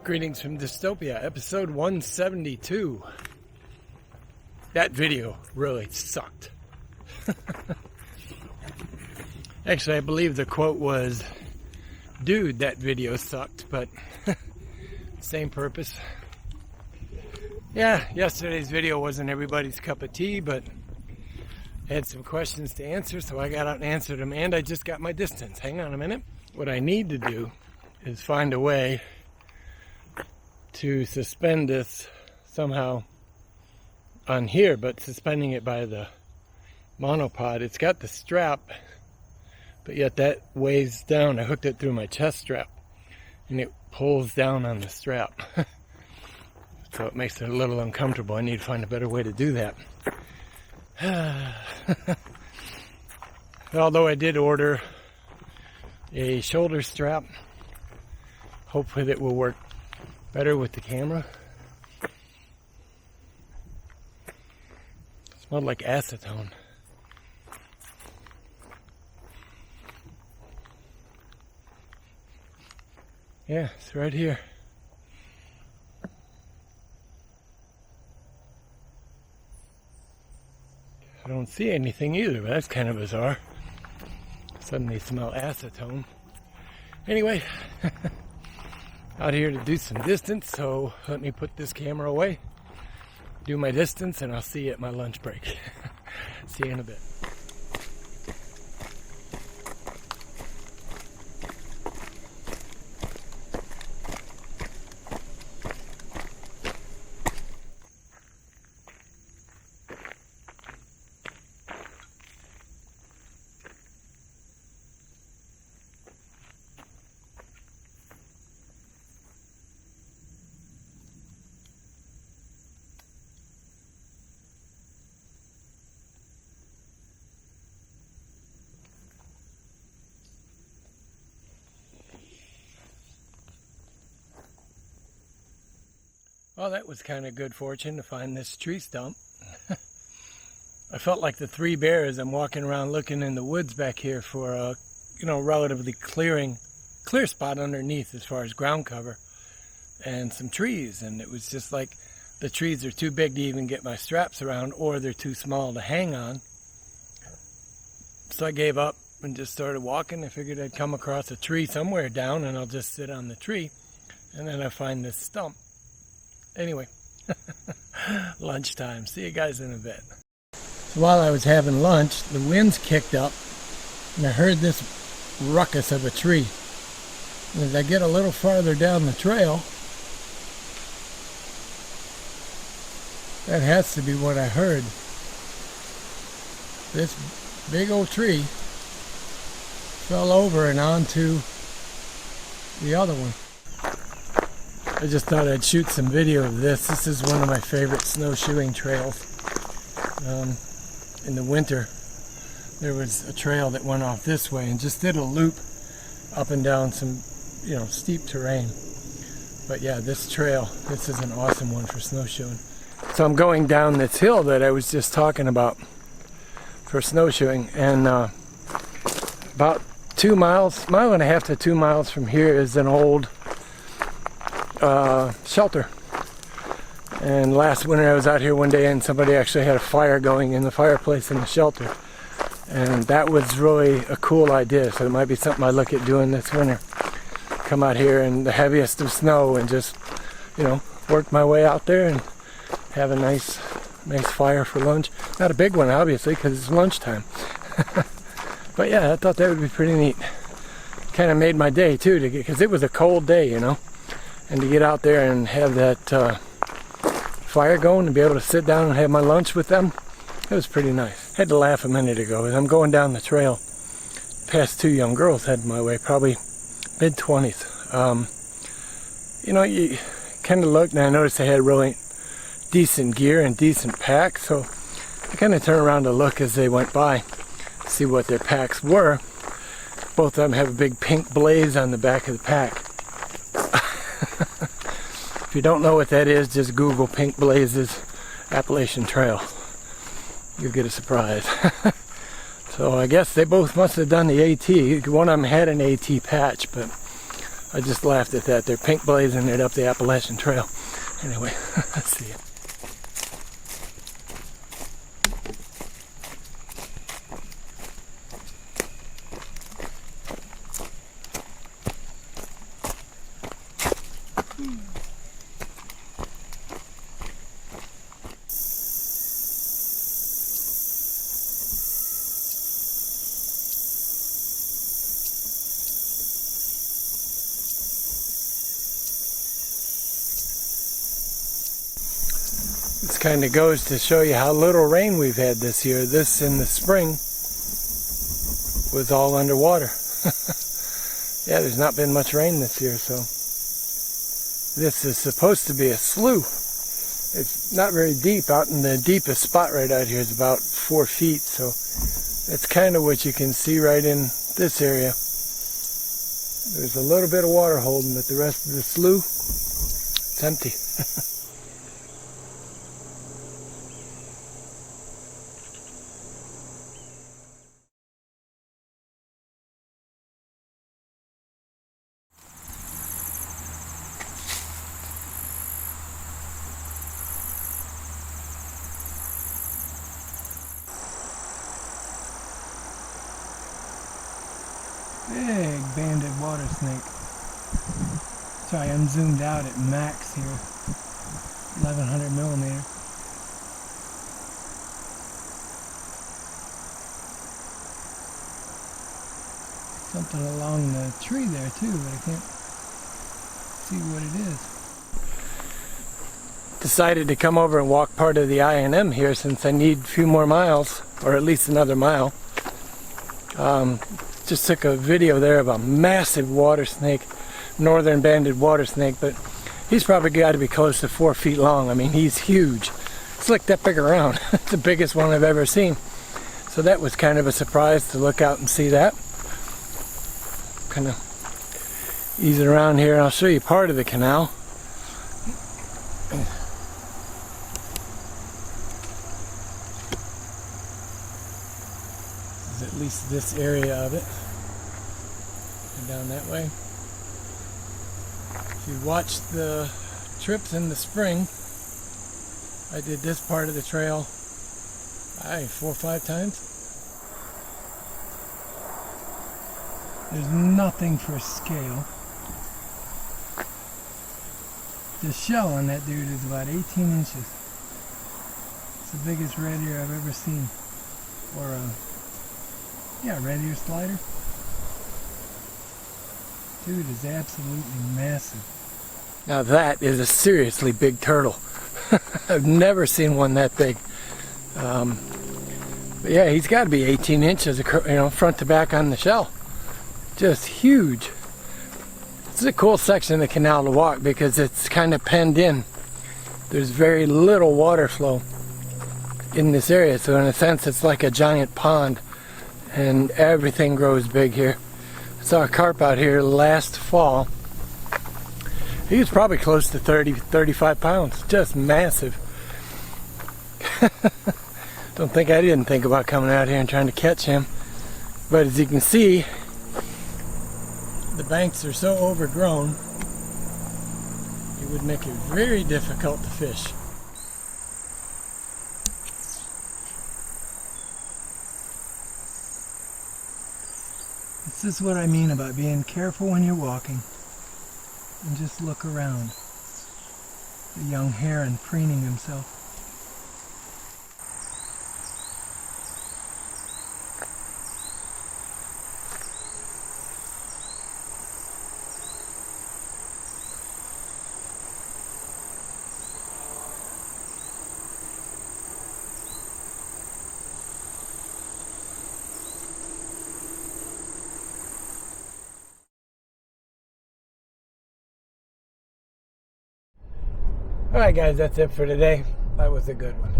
Greetings from Dystopia, episode 172. That video really sucked. Actually, I believe the quote was, "Dude, that video sucked," but same purpose. Yeah, yesterday's video wasn't everybody's cup of tea, but I had some questions to answer, so I got out and answered them, and I just got my distance. Hang on a minute. What I need to do is find a way to suspend this somehow on here, but suspending it by the monopod. It's got the strap, but yet that weighs down. I hooked it through my chest strap, and it pulls down on the strap. So it makes it a little uncomfortable. I need to find a better way to do that. Although I did order a shoulder strap, hopefully that will work better with the camera. It smelled like acetone. Yeah, it's right here. I don't see anything either, but that's kind of bizarre. Suddenly smell acetone. Anyway, out here to do some distance, so let me put this camera away, do my distance, and I'll see you at my lunch break. See you in a bit. Well, that was kind of good fortune to find this tree stump. I felt like the three bears. I'm walking around looking in the woods back here for a, relatively clear spot underneath as far as ground cover and some trees. And it was just like the trees are too big to even get my straps around, or they're too small to hang on. So I gave up and just started walking. I figured I'd come across a tree somewhere down and I'll just sit on the tree. And then I find this stump. Anyway, lunchtime. See you guys in a bit. So while I was having lunch, the winds kicked up, and I heard this ruckus of a tree. And as I get a little farther down the trail, that has to be what I heard. This big old tree fell over and onto the other one. I just thought I'd shoot some video of this. This is one of my favorite snowshoeing trails. In the winter, there was a trail that went off this way and just did a loop up and down some, steep terrain. But yeah, this trail, this is an awesome one for snowshoeing. So I'm going down this hill that I was just talking about for snowshoeing, and about 2 miles, mile and a half to 2 miles from here is an old shelter. And last winter I was out here one day and somebody actually had a fire going in the fireplace in the shelter, and that was really a cool idea. So it might be something I look at doing this winter. Come out here in the heaviest of snow and just work my way out there and have a nice fire for lunch. Not a big one obviously because it's lunchtime. But yeah, I thought that would be pretty neat. Kind of made my day too, because it was a cold day, and to get out there and have that fire going and be able to sit down and have my lunch with them, it was pretty nice. I had to laugh a minute ago as I'm going down the trail past two young girls heading my way, probably mid-20s. You kind of looked and I noticed they had really decent gear and decent packs, so I kind of turned around to look as they went by, see what their packs were. Both of them have a big pink blaze on the back of the pack. If you don't know what that is, just Google Pink Blazes Appalachian Trail. You'll get a surprise. So I guess they both must have done the AT. One of them had an AT patch, but I just laughed at that. They're pink blazing it up the Appalachian Trail. Anyway, let's see. This kind of goes to show you how little rain we've had this year. This in the spring was all underwater. Yeah, there's not been much rain this year, so this is supposed to be a slough. It's not very deep. Out in the deepest spot right out here is about 4 feet, so that's kind of what you can see right in this area. There's a little bit of water holding, but the rest of the slough, it's empty. Big banded water snake. Sorry, I'm zoomed out at max here. 1100 millimeter. Something along the tree there too, but I can't see what it is. Decided to come over and walk part of the I&M here since I need a few more miles, or at least another mile. Just took a video there of a massive water snake, northern banded water snake, but he's probably got to be close to 4 feet long. I mean, he's huge. It's like that big around. It's the biggest one I've ever seen. So that was kind of a surprise to look out and see that. Kind of ease it around here, and I'll show you part of the canal. At least this area of it. And down that way. If you watched the trips in the spring, I did this part of the trail 4 or 5 times. There's nothing for scale. The shell on that dude is about 18 inches. It's the biggest red ear I've ever seen. Or yeah, red ear slider. Dude is absolutely massive. Now that is a seriously big turtle. I've never seen one that big. But yeah, he's got to be 18 inches, front to back on the shell. Just huge. This is a cool section of the canal to walk because it's kind of penned in. There's very little water flow in this area, so in a sense it's like a giant pond. And everything grows big here. I saw a carp out here last fall. He was probably close to 35 pounds. Just massive. I didn't think about coming out here and trying to catch him. But as you can see, the banks are so overgrown, it would make it very difficult to fish. This is what I mean about being careful when you're walking and just look around. The young heron preening himself. Alright guys, that's it for today. That was a good one.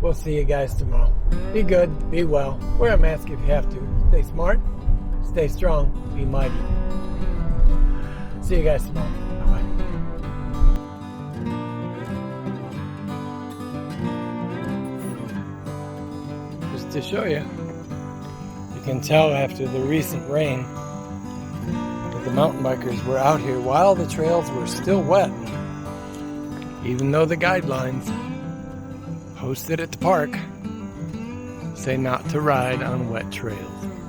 We'll see you guys tomorrow. Be good, be well, wear a mask if you have to. Stay smart, stay strong, be mighty. See you guys tomorrow. Bye-bye. Just to show you, you can tell after the recent rain that the mountain bikers were out here while the trails were still wet, even though the guidelines posted at the park say not to ride on wet trails.